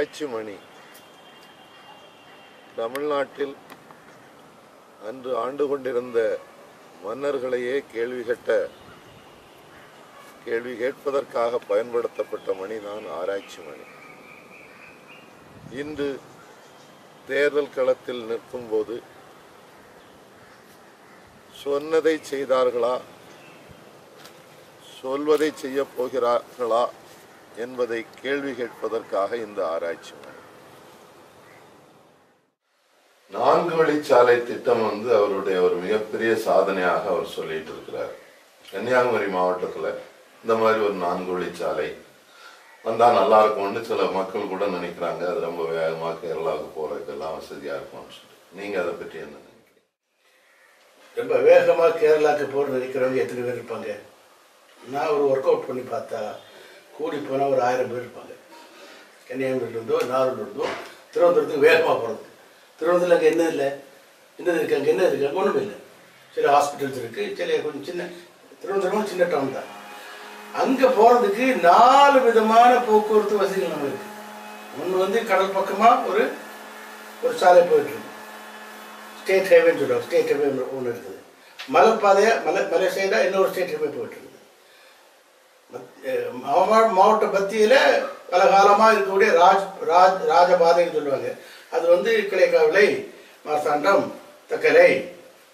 ஆராய்ச்சி மணி தமிழ்நாட்டில் அன்று ஆண்டு கொண்டிருந்த மன்னர்களையே கேள்வி கேட்பதற்காக பயன்படுத்தப்பட்ட மணிதான் ஆராய்ச்சி மணி. இன்று தேர்தல் களத்தில் நிற்கும் போது சொன்னதை செய்தார்களா, சொல்வதை செய்ய போகிறார்களா என்பதை கேள்வி கேட்பதற்காக இந்த ஆராய்ச்சி மணி. 4 வழிச்சாலை திட்டம் அவருடைய ஒரு மிகப்பெரிய சாதனையாக அவர் சொல்லிட்டு இருக்கிறார். கன்னியாகுமரி மாவட்டத்தில் இந்த மாதிரி ஒரு 4 வழிச்சாலை வந்தா நல்லா இருக்கும்னு சில மக்கள் கூட நினைக்கிறாங்க. அது ரொம்ப வேகமாக கேரளாவுக்கு போறதுக்கெல்லாம் வசதியா இருக்கும்னு சொல்லி, நீங்க அதை பற்றி என்ன நினைக்கிறீங்க? ரொம்ப வேகமாக கேரளாவுக்கு போற நினைக்கிறவங்க எத்தனை பேர் இருப்பாங்க? நான் ஒரு ஒர்க் அவுட் பண்ணி பார்த்தா கூடி போனால் ஒரு 1000 பேர் இருப்பாங்க. கன்னியாகுமரியிலிருந்தோ நாகூர்லேருந்தோ திருவனந்தபுரத்துக்கு வேகமாக போகிறது. திருவனந்தபுரத்தில் அங்கே என்ன இல்லை, என்னது இருக்குது, அங்கே என்ன இருக்குது, அங்கே ஒன்றுமே இல்லை. சில ஹாஸ்பிட்டல்ஸ் இருக்குது, சில கொஞ்சம் சின்ன, திருவனந்தபுரம் சின்ன டவுன் தான். அங்கே போகிறதுக்கு 4 விதமான போக்குவரத்து வசதிகள் நம்ம இருக்குது. ஒன்று கடல் பக்கமாக ஒரு சாலை போயிட்டுருக்கு, ஸ்டேட் ஹைவேன்னு சொல்லுவாங்க. ஸ்டேட் ஹைவே ஒன்று இருக்குது. மலைப்பாதையாக மலை சைடாக இன்னொரு ஸ்டேட் ஹைவே போயிட்டுருக்கு. மாவட்ட மத்தியில் பல காலமாக இருக்கக்கூடிய ராஜபாதைன்னு சொல்லுவாங்க. அது கிளைக்காவிளை, மார்த்தாண்டம், தக்கலை,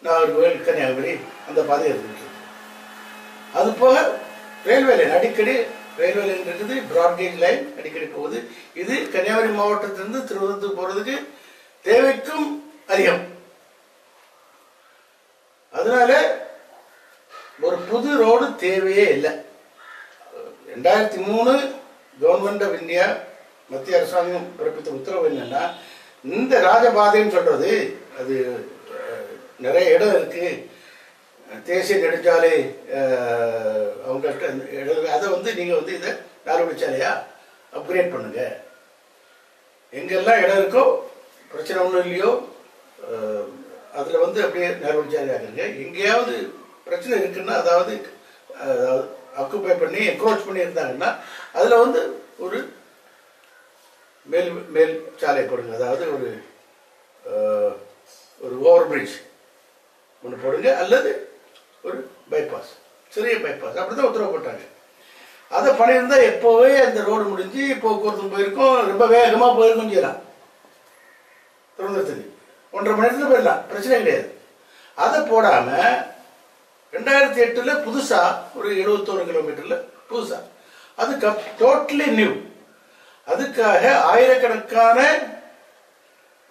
நாகர்கோவில், கன்னியாகுமரி அந்த பாதை இருந்துட்டு. அது போக ரயில்வே லைன், அடிக்கடி ரயில்வே லைன் இருக்குது, பிராட்கேஜ் லைன் அடிக்கடி போகுது. இது கன்னியாகுமரி மாவட்டத்திலிருந்து திருவனந்தபுரம் போகிறதுக்கு தேவைக்கும் அதிகம். அதனால ஒரு புது ரோடு தேவையே இல்லை. 2003 கவர்மெண்ட் ஆஃப் இந்தியா, மத்திய அரசாங்கம் பிறப்பித்த உத்தரவு என்னன்னா, இந்த ராஜபாதைன்னு சொல்றது அது நிறைய இடம் இருக்கு, தேசிய நெடுஞ்சாலை அவங்கள்ட்ட அதை நீங்க இதை 4 வழிச்சாலையா அப்கிரேட் பண்ணுங்க. எங்கெல்லாம் இடம் இருக்கோ, பிரச்சனை ஒன்றும் இல்லையோ, அதுல அப்படியே 4 வழிச்சாலை ஆகுங்க. எங்கேயாவது பிரச்சனை இருக்குன்னா, அதாவது ஆக்குபை பண்ணி என்க்ரோச் பண்ணி இருந்தாங்கன்னா அதுல ஒரு மேல் சாலை போடுங்க. அதாவது ஒரு ஓவர் பிரிட்ஜ் ஒன்று போடுங்க, அல்லது ஒரு பைபாஸ், சிறிய பைபாஸ், அப்படிதான் உத்தரவு போட்டாங்க. அதை பண்ணியிருந்தா எப்போவே அந்த ரோடு முடிஞ்சு போக்குவரத்து போயிருக்கும், ரொம்ப வேகமா போயிருக்கும் செய்யலாம். திருவனந்தபுரத்துக்கு 1.5 மணி நேரத்தில் போயிடலாம், பிரச்சனை கிடையாது. அதை போடாம 2008 புதுசா ஒரு 71 கிலோமீட்டர்ல புதுசா, அது டோட்டலி நியூ. அதுக்காக ஆயிரக்கணக்கான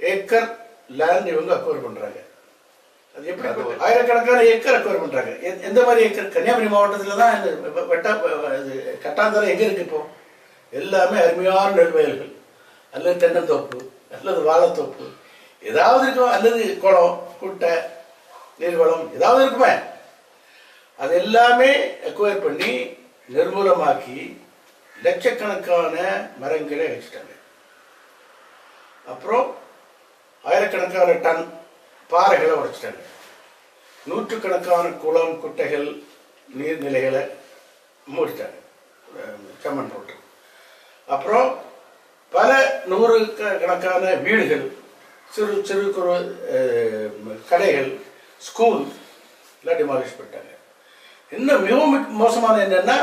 ஏக்கர் லேண்ட் இவங்க அக்வயர் பண்றாங்க. அது எப்படி ஆயிரக்கணக்கான ஏக்கர் அக்வயர் பண்றாங்க? எந்த மாதிரி ஏக்கர்? கன்னியாகுமரி மாவட்டத்துல தான் கட்டாந்தரம் எங்க இருக்கு இப்போ? எல்லாமே அருமையான நெல் வயல்கள், அல்லது தென்னந்தோப்பு, அல்லது வாழைத்தோப்பு, ஏதாவது இருக்கும், அல்லது குளம், குட்டை, நீர்வளம் ஏதாவது இருக்குமே. அது எல்லாமே அக்வயர் பண்ணி நிர்மூலமாக்கி லட்சக்கணக்கான மரங்களை வச்சுட்டாங்க. அப்புறம் ஆயிரக்கணக்கான டன் பாறைகளை உடைச்சிட்டாங்க. நூற்றுக்கணக்கான குளம், குட்டைகள், நீர்நிலைகளை மூடிட்டாங்க, சம்மன் போட்டு. அப்புறம் பல 100 கணக்கான வீடுகள், சிறு சிறு குறு கடைகள், ஸ்கூல் எல்லாம் டிமாலிஷ் பண்ணிட்டாங்க. இன்னும் மிகவும் மோசமான என்னன்னா,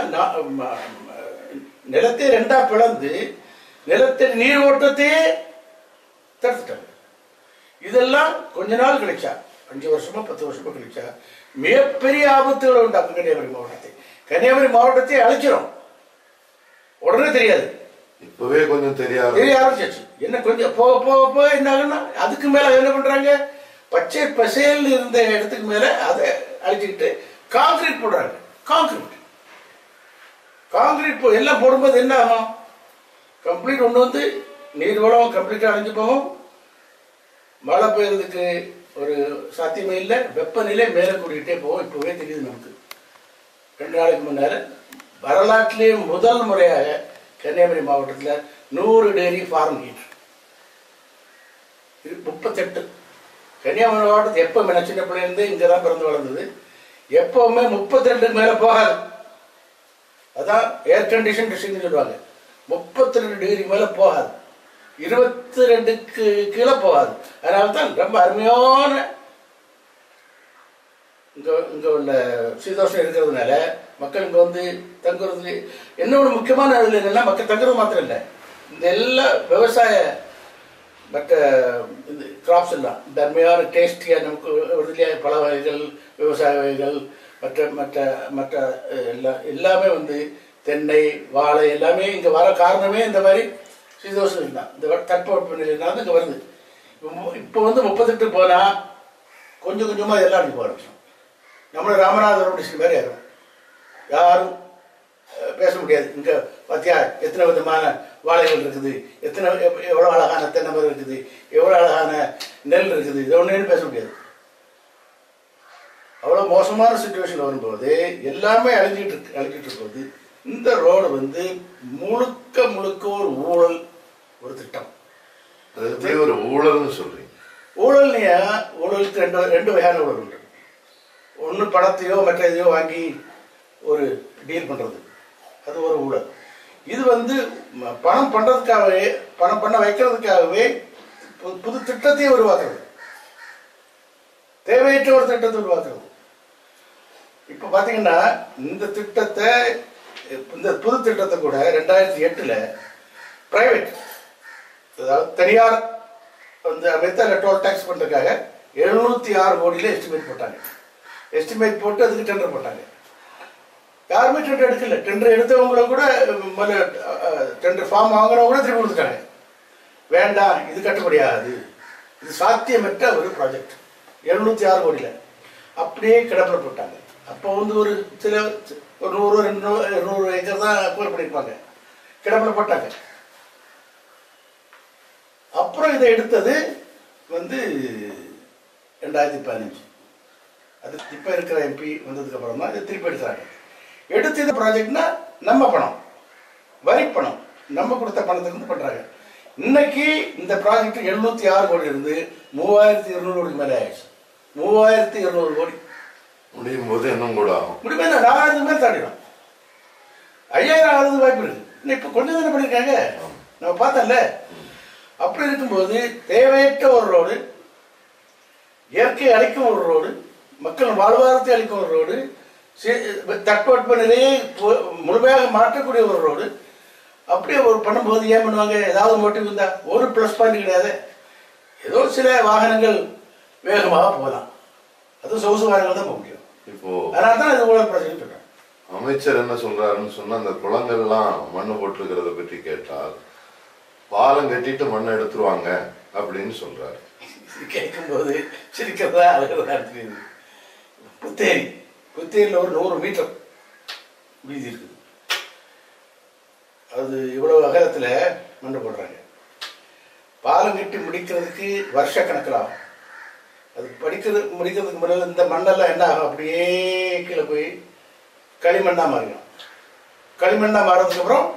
நிலத்தை 2ஆ பிளந்து நிலத்தின் நீர் ஓட்டத்தையே தடுத்துட்டாங்க. இதெல்லாம் கொஞ்ச நாள் கழிச்சா, 5 வருஷமா 10 வருஷமா கழிச்சா மிகப்பெரிய ஆபத்துகளை உண்டாக்கும். கன்னியாகுமரி மாவட்டத்தை அழைச்சிடும். உடனே தெரியாது, இப்பவே கொஞ்சம் தெரிய ஆரம்பிச்சிச்சு. என்ன கொஞ்சம் போக என்ன ஆகுன்னா, அதுக்கு மேல என்ன பண்றாங்க, பச்சை பசேல் இருந்த இடத்துக்கு மேல அதை அழிச்சுக்கிட்டு காங்கிரீட் போடுறாங்க. காங்கிரீட் எல்லாம் போடும்போது என்ன ஆகும்? கம்ப்ளீட் ஒன்று நீர்வளம் கம்ப்ளீட்டா அழிஞ்சு போகும். மழை பெய்யறதுக்கு ஒரு சாத்தியமே இல்லை. வெப்பநிலை மேலே கூடிக்கிட்டே போகும். இப்பவே தெரியுது நமக்கு. 2 நாளைக்கு முன்னால வரலாற்றிலேயே முதல் முறையாக கன்னியாகுமரி மாவட்டத்தில் 100 டிகிரி ஃபாரன்ஹீட், 38. கன்னியாகுமரி மாவட்டத்தில் எப்போ சின்ன பிள்ளைலேருந்து இங்கே தான் பிறந்து வளர்ந்தது, எப்பவுமே 32 மேல போகாது. அதான் ஏர் கண்டிஷன் டிஸ்ட்ரிக்ட்னு சொல்லுவாங்க. 32 டிகிரி மேல போகாது. 22க்கு கீழே போகாது. அதனால தான் ரொம்ப அருமையான இங்கே உள்ள சீதோஷம் இருக்கிறதுனால மக்கள் இங்கே வந்து தங்குறது. என்னோட முக்கியமான இதில் என்னென்னா, மக்கள் தங்குறது மாத்திரம் இல்லை, இந்த எல்லா விவசாய மற்ற இந்த கிராப்ஸ் எல்லாம் இந்த அருமையான டேஸ்டியாக நமக்கு விடுதலையாக பல வகைகள், விவசாய வகைகள், மற்ற மற்ற மற்ற எல்லாமே வந்து தென்னை, வாழை எல்லாமே இங்கே வர காரணமே இந்த மாதிரி சீதோஷம் தான். இந்த தட்பவெப்ப நிலையினால தான் இங்கே வருது. இப்போ வந்து 38 போனால் கொஞ்சம் கொஞ்சமாக எல்லாம் அடிக்க ஆரம்பிச்சோம். நம்மளோட ராமநாதபுரம் டிஸ்ட்ரிக்ட் மாதிரி ஆகும். யாரும் பேச முடியாது. இங்கே பார்த்தியா எத்தனை விதமான வாழைகள் இருக்குது, எவ்வளோ அழகான தென்னை மரம் இருக்குது, எவ்வளோ அழகான நெல் இருக்குது, இது ஒன்றுன்னு பேச முடியாது. அவ்வளோ மோசமான சுச்சுவேஷன் வரும்போது எல்லாமே அழிஞ்சிட்டு இருக்கும்போது இந்த ரோடு வந்து முழுக்க முழுக்க ஒரு ஊழல், ஒரு திட்டம். ஒரு ஊழல்னு சொல்றீங்க. ஊழலுக்கு ரெண்டு வகையான ஊழல் உண்டு. ஒன்று பணத்தையோ மற்ற இதையோ வாங்கி ஒரு டீல் பண்ணுறது, அது ஒரு ஊழல். இது வந்து பணம் பண்ணுறதுக்காகவே, பணம் பண்ண வைக்கிறதுக்காகவே புது திட்டத்தையே உருவாக்குறது, தேவையற்ற ஒரு திட்டத்தை உருவாக்குறது. இப்போ பார்த்தீங்கன்னா இந்த திட்டத்தை, இந்த புது திட்டத்தை கூட 2008 பிரைவேட், அதாவது தனியார் வந்து அமைத்து அதில் டோல் டேக்ஸ் பண்ணுறதுக்காக 706 கோடியில் எஸ்டிமேட் போட்டாங்க. எஸ்டிமேட் போட்டு அதுக்கு டெண்டர் போட்டாங்க. யாருமே டெண்டர் எடுக்கல. டெண்டர் எடுத்தவங்கள கூட டெண்டர் ஃபார்ம் வாங்குறவங்க கூட திருப்பி கொடுத்துட்டாங்க. வேண்டாம், இது கட்டுப்படியாகாது, இது சாத்தியமற்ற ஒரு ப்ராஜெக்ட். 706 கோடியில் அப்படியே கிடப்பில் போட்டாங்க. அப்போ வந்து ஒரு சில ஒரு 100-200 ஏக்கர் தான் அக்வயர் பண்ணியிருப்பாங்க, கிடப்பில் போட்டாங்க. அப்புறம் இதை எடுத்தது வந்து 2015. அது இப்போ இருக்கிற எம்பி வந்ததுக்கப்புறம் தான் இதை திருப்பி எடுக்கிறாங்க. எடுத்து இந்த ப்ராஜெக்ட்னா நம்ம பணம், வரி பணம், நம்ம கொடுத்த பணத்துக்கு வந்து பண்ணுறாங்க. இன்னைக்கு இந்த ப்ராஜெக்ட் 706 கோடி இருந்து 3200 கோடிக்கு மேலே ஆயிடுச்சு. 3200 கோடி முடியும் போது இன்னும் கூட ஆகும். முடியுமே, 4000 மேலே தாண்டிடும். 5000 ஆகிறது வாய்ப்பு இருக்கு. இன்னும் இப்போ கொஞ்சம் தானே பண்ணியிருக்காங்க, நம்ம பார்த்தோம்ல. அப்படி இருக்கும்போது தேவையற்ற ஒரு ரோடு, இயற்கை அழிக்கும் ஒரு ரோடு, மக்கள் வாழ்வாதாரத்தை அளிக்கும் ஒரு ரோடு, தட்பவெப்ப நிலையை முழுமையாக மாற்றக்கூடிய ஒரு ரோடு, அப்படியே ஒரு பண்ணும்போது ஏன் பண்ணுவாங்க? ஏதாவது மோட்டிவ் இருந்தா? ஒரு ப்ளஸ் பாயிண்ட் கிடையாது. ஏதோ சில வாகனங்கள் வேகமாக போகலாம், அதுவும் சொகுசு வாகனங்கள் தான் போக முடியும். இப்போ அதனால தான் இது ஊழல் ப்ராஜெக்ட் சொல்றேன். அமைச்சர் என்ன சொல்றாருன்னு சொன்னா, அந்த குளங்கள்லாம் மண்ணு போட்டிருக்கிறத பற்றி கேட்டால் பாலம் கட்டிட்டு மண்ணை எடுத்துருவாங்க அப்படின்னு சொல்றாரு. கேட்கும்போது சிரிக்கிறதா அழகா தெரியுது. புத்தேரியில் ஒரு 100 மீட்டர் வீதி இருக்குது. அது இவ்வளவு அகலத்தில் மண்ணு போடுறாங்க. பாலம் கட்டி முடிக்கிறதுக்கு வருஷ கணக்கில் ஆகும். அது முடிக்கிறதுக்கு முன்னாடி இந்த மண்ணெல்லாம் என்ன ஆகும்? அப்படியே கீழே போய் களிமண்ணாக மாறிடும். களிமண்ணாக மாறதுக்கு அப்புறம்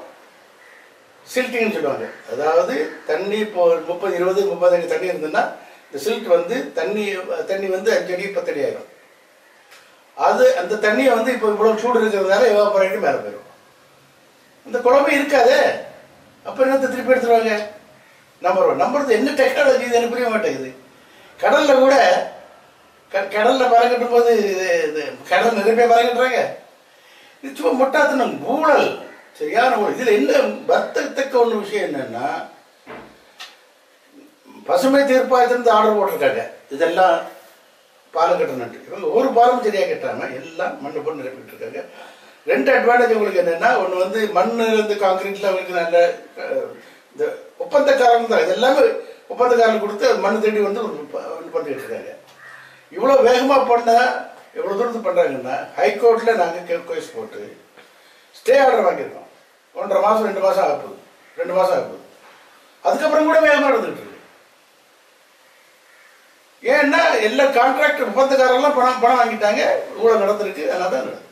சில்ட்டிங்னு சொல்லுவாங்க. அதாவது தண்ணி இப்போ 30-20-30 அடி தண்ணி இருந்ததுன்னா இந்த சில்ட் வந்து தண்ணி வந்து 5 அடி 10 அடி ஆகிடும். அது அந்த தண்ணியை வந்து இப்போ இவ்வளோ சூடு இருக்கிறதுனால எவாபரேட்டு மேலே போயிடும். அந்த குழம்பு இருக்காது. அப்போ என்னத்தை திருப்பி எடுத்துருவாங்க? நம்புறது என்ன டெக்னாலஜி? இது எனக்கு புரிய மாட்டேங்குது. கடலில் கூட கடலில் பலம் கட்டும் போது கடல் நிறைய பேர் பலம் கட்டுறாங்க. இது சும்மா முட்டாத்தனம், ஊழல், சரியான ஊழல். இதில் என்ன வருத்தத்தக்க ஒன்று விஷயம் என்னன்னா, பசுமை தீர்ப்பாயத்திலிருந்து ஆர்டர் போட்டிருக்காங்க இதெல்லாம் பாலம் கட்டணுன்ட்டு. இவங்க ஒரு பாலமும் சரியாக கட்டாம எல்லாம் மண்ணு போட்டு நிரப்பிட்டு இருக்காங்க. 2 அட்வான்டேஜ் உங்களுக்கு என்னன்னா, ஒன்று வந்து மண்ணிலிருந்து காங்கிரீட்ல அவங்களுக்கு நல்ல இந்த ஒப்பந்தக்காரங்க தான், இது எல்லாமே ஒப்பந்தக்காரங்க கொடுத்து மண் தேடி வந்து பண்ணிட்டு இருக்காங்க. இவ்வளோ வேகமாக பண்ணால் எவ்வளோ தூரத்துக்கு பண்ணுறாங்கன்னா, ஹைகோர்ட்டில் நாங்கள் கேஸ் போட்டு ஸ்டே ஆர்டர் வாங்கியிருக்கோம். 1.5 மாதம் 2 மாதம் ஆகப்போகுது, 2 மாதம் ஆகப்போகுது. அதுக்கப்புறம் கூட வேகமாக நடந்துகிட்டு இருக்கு. ஏன்னா எல்லா கான்ட்ராக்ட் ஒப்பந்தக்காரெல்லாம் பணம் வாங்கிட்டாங்க, ஊழல் நடந்திருக்கு. அதனால தான்